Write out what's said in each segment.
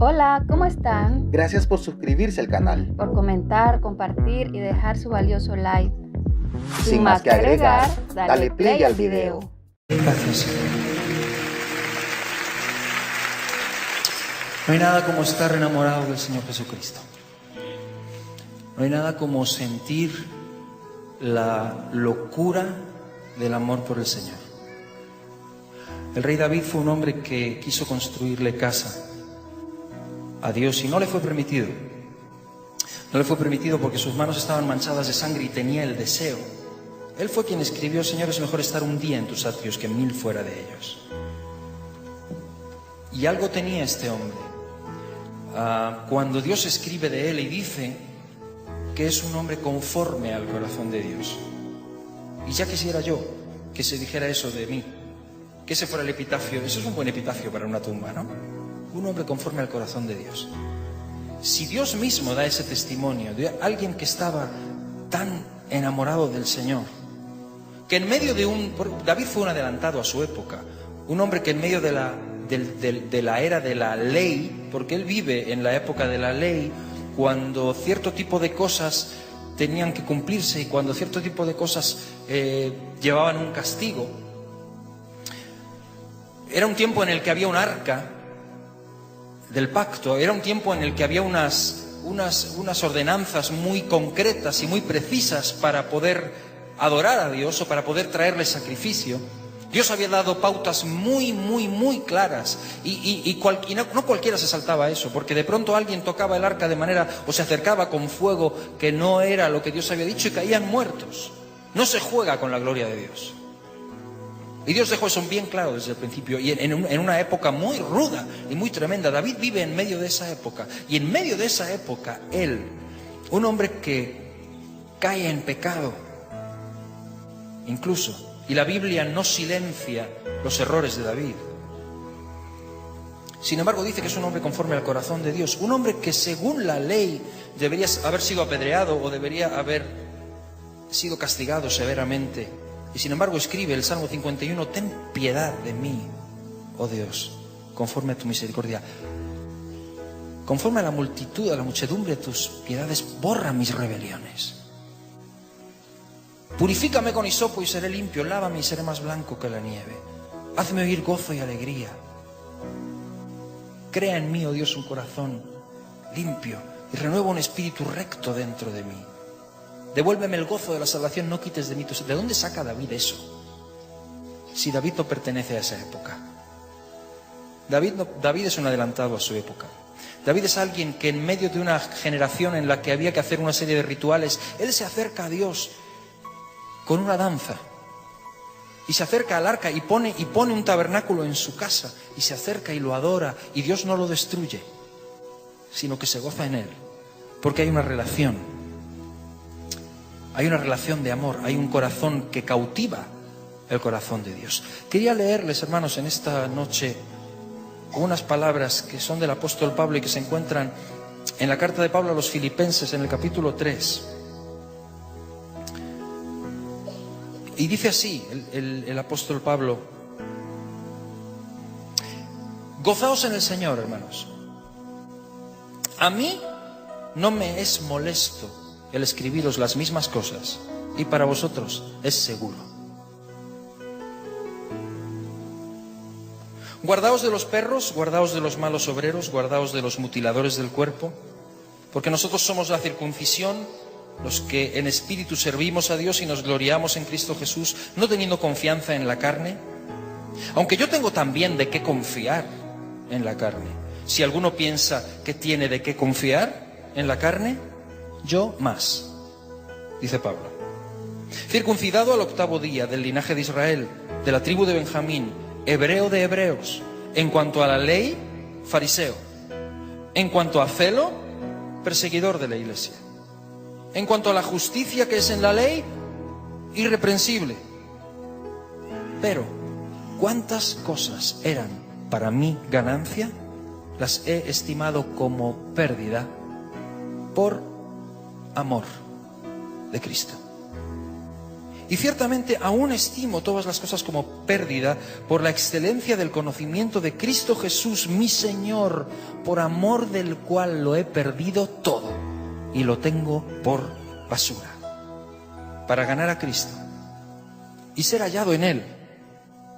Hola, ¿cómo están? Gracias por suscribirse al canal. Por comentar, compartir y dejar su valioso like. Sin más que agregar, dale play al video. Gracias, Señor. No hay nada como estar enamorado del Señor Jesucristo. No hay nada como sentir la locura del amor por el Señor. El rey David fue un hombre que quiso construirle casa a Dios y no le fue permitido. No le fue permitido porque sus manos estaban manchadas de sangre y tenía el deseo. Él fue quien escribió: Señor, es mejor estar un día en tus atrios que 1000 fuera de ellos. Y algo tenía este hombre. Cuando Dios escribe de él y dice que es un hombre conforme al corazón de Dios. Y ya quisiera yo que se dijera eso de mí, que ese fuera el epitafio. Eso es un buen epitafio para una tumba, ¿no? Un hombre conforme al corazón de Dios. Si Dios mismo da ese testimonio de alguien que estaba tan enamorado del Señor, que en medio de David fue un adelantado a su época, un hombre que en medio de la era de la ley, porque él vive en la época de la ley, cuando cierto tipo de cosas tenían que cumplirse y cuando cierto tipo de cosas llevaban un castigo. Era un tiempo en el que había un arca del pacto, era un tiempo en el que había unas ordenanzas muy concretas y muy precisas para poder adorar a Dios o para poder traerle sacrificio. Dios había dado pautas muy claras y no cualquiera se saltaba a eso, porque de pronto alguien tocaba el arca de manera o se acercaba con fuego que no era lo que Dios había dicho y caían muertos. No se juega con la gloria de Dios. Y Dios dejó eso bien claro desde el principio, y en una época muy ruda y muy tremenda. David vive en medio de esa época, y en medio de esa época él, un hombre que cae en pecado, incluso, y la Biblia no silencia los errores de David. Sin embargo, dice que es un hombre conforme al corazón de Dios, un hombre que según la ley debería haber sido apedreado o debería haber sido castigado severamente. Y sin embargo escribe el Salmo 51: ten piedad de mí, oh Dios, conforme a tu misericordia. Conforme a la multitud, a la muchedumbre de tus piedades, borra mis rebeliones. Purifícame con hisopo y seré limpio, lávame y seré más blanco que la nieve. Hazme oír gozo y alegría. Crea en mí, oh Dios, un corazón limpio y renueva un espíritu recto dentro de mí. Devuélveme el gozo de la salvación, no quites de mí tu... ¿De dónde saca David eso? Si David no pertenece a esa época. David es un adelantado a su época. David es alguien que en medio de una generación en la que había que hacer una serie de rituales, él se acerca a Dios con una danza. Y se acerca al arca y pone un tabernáculo en su casa. Y se acerca y lo adora. Y Dios no lo destruye, sino que se goza en él. Porque hay una relación. Hay una relación de amor, hay un corazón que cautiva el corazón de Dios. Quería leerles, hermanos, en esta noche unas palabras que son del apóstol Pablo y que se encuentran en la carta de Pablo a los Filipenses, en el capítulo 3. Y dice así el apóstol Pablo: gozaos en el Señor, hermanos. A mí no me es molesto el escribiros las mismas cosas, y para vosotros es seguro. Guardaos de los perros, guardaos de los malos obreros, guardaos de los mutiladores del cuerpo, porque nosotros somos la circuncisión, los que en espíritu servimos a Dios y nos gloriamos en Cristo Jesús, no teniendo confianza en la carne. Aunque yo tengo también de qué confiar en la carne. Si alguno piensa que tiene de qué confiar en la carne, yo más, dice Pablo. Circuncidado al 8º día, del linaje de Israel, de la tribu de Benjamín, hebreo de hebreos, en cuanto a la ley, fariseo, en cuanto a celo, perseguidor de la iglesia, en cuanto a la justicia que es en la ley, irreprensible. Pero cuántas cosas eran para mí ganancia, las he estimado como pérdida por amor de Cristo. Y ciertamente aún estimo todas las cosas como pérdida por la excelencia del conocimiento de Cristo Jesús, mi Señor, por amor del cual lo he perdido todo y lo tengo por basura, para ganar a Cristo y ser hallado en Él,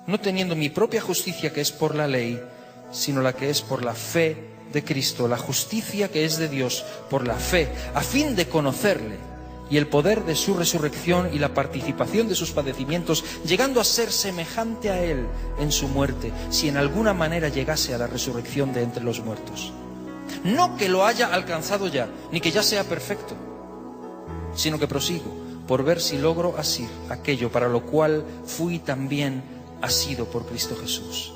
no teniendo mi propia justicia que es por la ley, sino la que es por la fe de Cristo, la justicia que es de Dios por la fe, a fin de conocerle y el poder de su resurrección y la participación de sus padecimientos, llegando a ser semejante a Él en su muerte, si en alguna manera llegase a la resurrección de entre los muertos. No que lo haya alcanzado ya, ni que ya sea perfecto, sino que prosigo por ver si logro asir aquello para lo cual fui también asido por Cristo Jesús.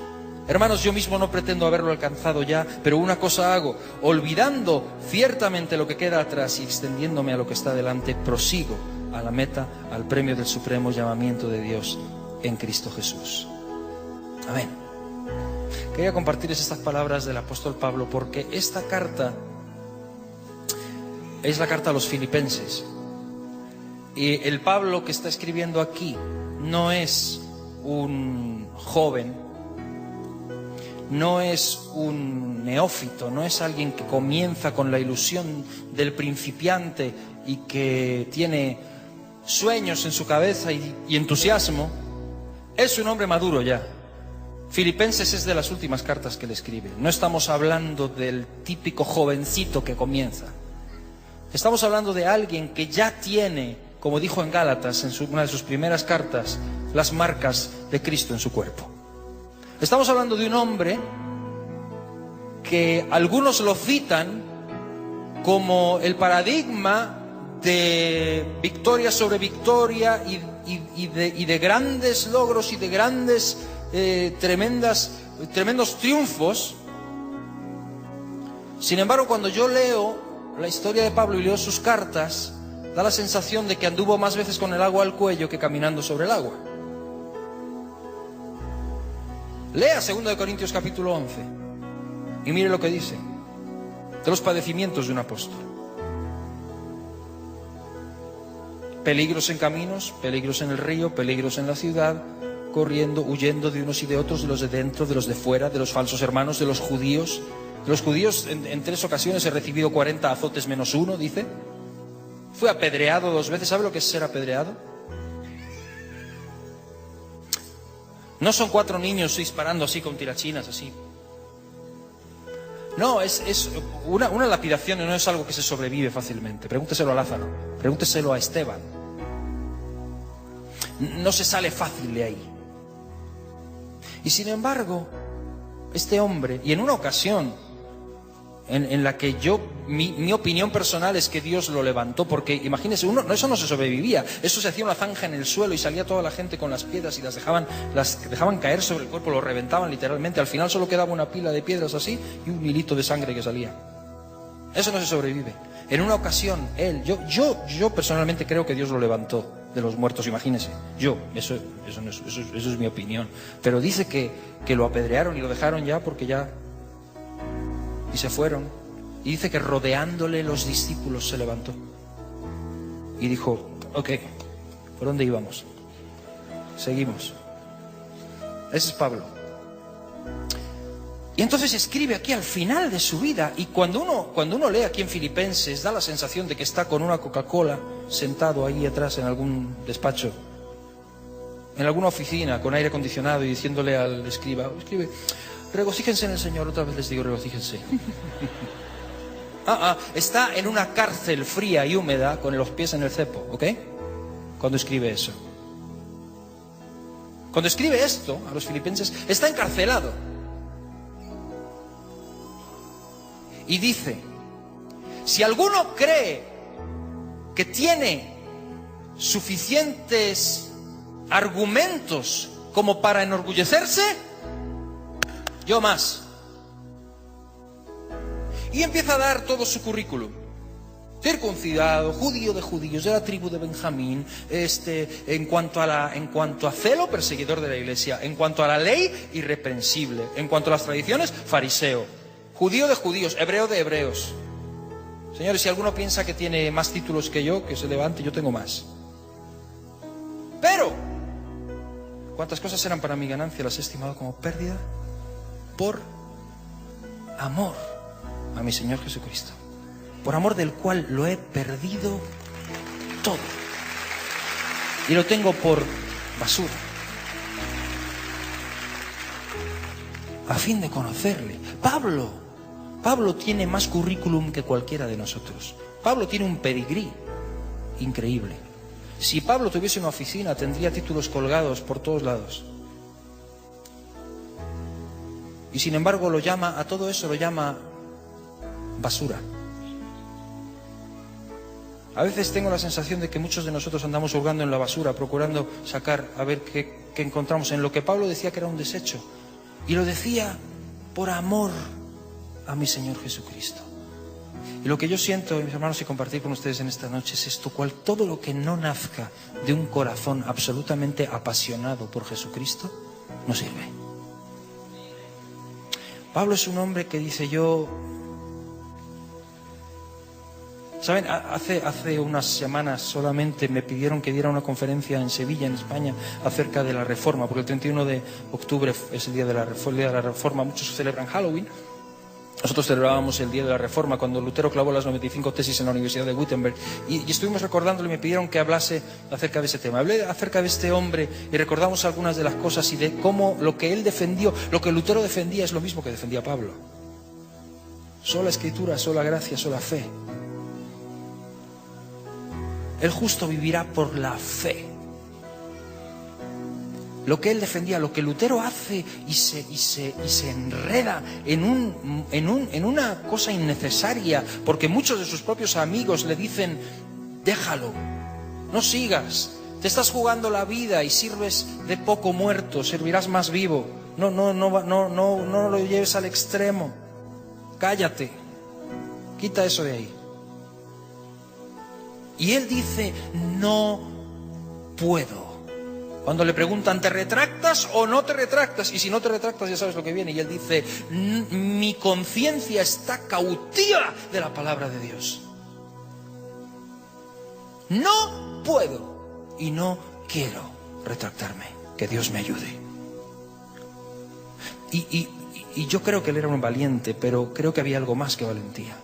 Hermanos, yo mismo no pretendo haberlo alcanzado ya, pero una cosa hago, olvidando ciertamente lo que queda atrás y extendiéndome a lo que está delante, prosigo a la meta, al premio del supremo llamamiento de Dios en Cristo Jesús. Amén. Quería compartirles estas palabras del apóstol Pablo porque esta carta es la carta a los filipenses. Y el Pablo que está escribiendo aquí no es un joven, no es un neófito, no es alguien que comienza con la ilusión del principiante y que tiene sueños en su cabeza y entusiasmo. Es un hombre maduro ya. Filipenses es de las últimas cartas que le escribe. No estamos hablando del típico jovencito que comienza. Estamos hablando de alguien que ya tiene, como dijo en Gálatas, en una de sus primeras cartas, las marcas de Cristo en su cuerpo. Estamos hablando de un hombre que algunos lo citan como el paradigma de victoria sobre victoria y de grandes logros y de grandes tremendos triunfos. Sin embargo, cuando yo leo la historia de Pablo y leo sus cartas, da la sensación de que anduvo más veces con el agua al cuello que caminando sobre el agua. Lea 2 Corintios capítulo 11 y mire lo que dice de los padecimientos de un apóstol. Peligros en caminos, peligros en el río, peligros en la ciudad, corriendo, huyendo de unos y de otros, de los de dentro, de los de fuera, de los falsos hermanos, de los judíos. De los judíos en 3 ocasiones he recibido 40 azotes menos 1, dice. Fui apedreado 2 veces. ¿Sabe lo que es ser apedreado? No son 4 niños disparando así con tirachinas, así. No, es una lapidación y no es algo que se sobrevive fácilmente. Pregúnteselo a Lázaro, pregúnteselo a Esteban. No se sale fácil de ahí. Y sin embargo, este hombre, y en una ocasión en la que mi opinión personal es que Dios lo levantó, porque imagínense, eso no se sobrevivía, eso se hacía una zanja en el suelo y salía toda la gente con las piedras y las dejaban caer sobre el cuerpo, lo reventaban literalmente, al final solo quedaba una pila de piedras así y un hilito de sangre que salía. Eso no se sobrevive. En una ocasión, yo personalmente creo que Dios lo levantó de los muertos, imagínense, eso es mi opinión, pero dice que lo apedrearon y lo dejaron ya porque ya... Y se fueron. Y dice que rodeándole los discípulos se levantó. Y dijo, ok, ¿por dónde íbamos? Seguimos. Ese es Pablo. Y entonces escribe aquí al final de su vida. Y cuando uno lee aquí en Filipenses, da la sensación de que está con una Coca-Cola sentado ahí atrás en algún despacho, en alguna oficina con aire acondicionado y diciéndole al escribe, regocíjense en el Señor. Otra vez les digo, regocíjense. Está en una cárcel fría y húmeda con los pies en el cepo, ¿ok? Cuando escribe eso. Cuando escribe esto a los filipenses, está encarcelado. Y dice, si alguno cree que tiene suficientes argumentos como para enorgullecerse, yo más. Y empieza a dar todo su currículum. Circuncidado, judío de judíos, de la tribu de Benjamín, en cuanto a celo, perseguidor de la iglesia, en cuanto a la ley, irreprensible, en cuanto a las tradiciones, fariseo, judío de judíos, hebreo de hebreos. Señores, si alguno piensa que tiene más títulos que yo, que se levante, yo tengo más. Pero cuantas cosas eran para mi ganancia las he estimado como pérdida por amor a mi Señor Jesucristo, por amor del cual lo he perdido todo y lo tengo por basura, a fin de conocerle. Pablo tiene más currículum que cualquiera de nosotros. Pablo tiene un pedigrí increíble. Si Pablo tuviese una oficina, tendría títulos colgados por todos lados. Y sin embargo a todo eso lo llama basura. A veces tengo la sensación de que muchos de nosotros andamos hurgando en la basura, procurando sacar a ver qué encontramos en lo que Pablo decía que era un desecho. Y lo decía por amor a mi Señor Jesucristo. Y lo que yo siento, mis hermanos, y compartir con ustedes en esta noche es esto: todo lo que no nazca de un corazón absolutamente apasionado por Jesucristo, no sirve. Pablo es un hombre que dice ¿saben? Hace unas semanas solamente me pidieron que diera una conferencia en Sevilla, en España, acerca de la Reforma, porque el 31 de octubre es el día de la Reforma. Muchos celebran Halloween. Nosotros celebrábamos el día de la Reforma, cuando Lutero clavó las 95 tesis en la Universidad de Wittenberg. Y estuvimos recordándole, me pidieron que hablase acerca de ese tema. Hablé acerca de este hombre y recordamos algunas de las cosas y de cómo lo que él defendió, lo que Lutero defendía, es lo mismo que defendía Pablo. Sola Escritura, sola gracia, sola fe. El justo vivirá por la fe. Lo que él defendía, lo que Lutero hace y se enreda en una cosa innecesaria, porque muchos de sus propios amigos le dicen: déjalo, no sigas, te estás jugando la vida y sirves de poco muerto, servirás más vivo. No lo lleves al extremo, cállate, quita eso de ahí. Y él dice: no puedo. Cuando le preguntan: ¿te retractas o no te retractas? Y si no te retractas, ya sabes lo que viene. Y él dice: mi conciencia está cautiva de la palabra de Dios. No puedo y no quiero retractarme. Que Dios me ayude. Y yo creo que él era un valiente, pero creo que había algo más que valentía.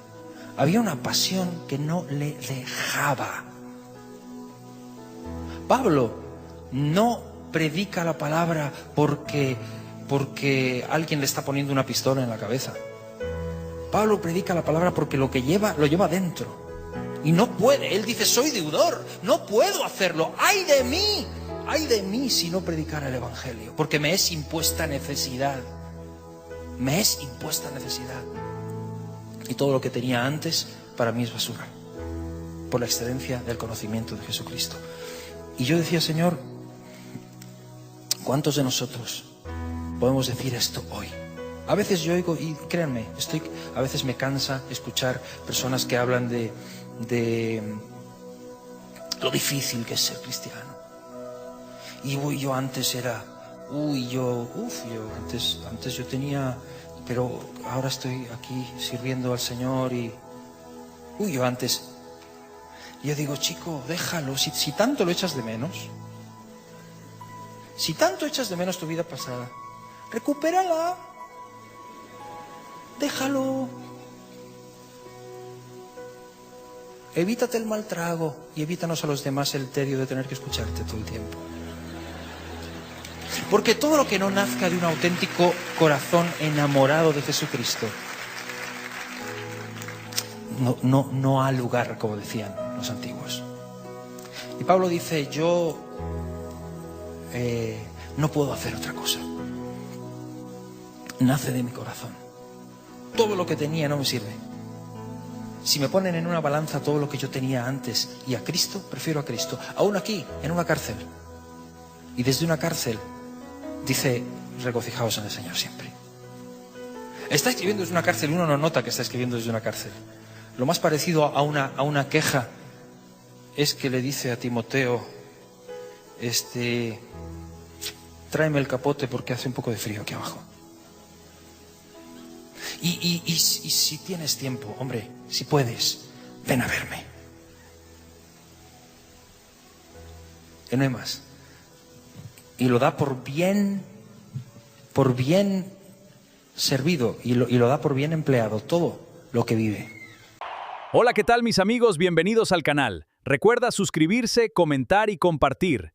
Había una pasión que no le dejaba. Pablo no predica la palabra porque alguien le está poniendo una pistola en la cabeza. Pablo predica la palabra porque lo lleva dentro. Y no puede. Él dice: soy deudor, no puedo hacerlo. ¡Ay de mí si no predicara el Evangelio! Porque me es impuesta necesidad. Me es impuesta necesidad. Y todo lo que tenía antes para mí es basura, por la excelencia del conocimiento de Jesucristo. Y yo decía: Señor, ¿cuántos de nosotros podemos decir esto hoy? A veces yo oigo, y créanme, a veces me cansa escuchar personas que hablan de lo difícil que es ser cristiano. Y yo antes era, antes yo tenía, pero ahora estoy aquí sirviendo al Señor y, yo antes. Yo digo: chico, déjalo, si tanto lo echas de menos. Si tanto echas de menos tu vida pasada, recupérala, déjalo. Evítate el mal trago y evítanos a los demás el tedio de tener que escucharte todo el tiempo. Porque todo lo que no nazca de un auténtico corazón enamorado de Jesucristo no ha lugar, como decían los antiguos. Y Pablo dice: yo no puedo hacer otra cosa. Nace de mi corazón. Todo lo que tenía no me sirve. Si me ponen en una balanza todo lo que yo tenía antes y a Cristo, prefiero a Cristo. Aún aquí, en una cárcel. Y desde una cárcel dice: regocijaos en el Señor siempre. Está escribiendo desde una cárcel. Uno no nota que está escribiendo desde una cárcel. Lo más parecido a una queja es que le dice a Timoteo: tráeme el capote porque hace un poco de frío aquí abajo. Y si tienes tiempo, hombre, si puedes, ven a verme. Y no hay más. y lo da por bien servido y lo da por bien empleado, todo lo que vive. Hola, ¿qué tal mis amigos? Bienvenidos al canal. Recuerda suscribirse, comentar y compartir.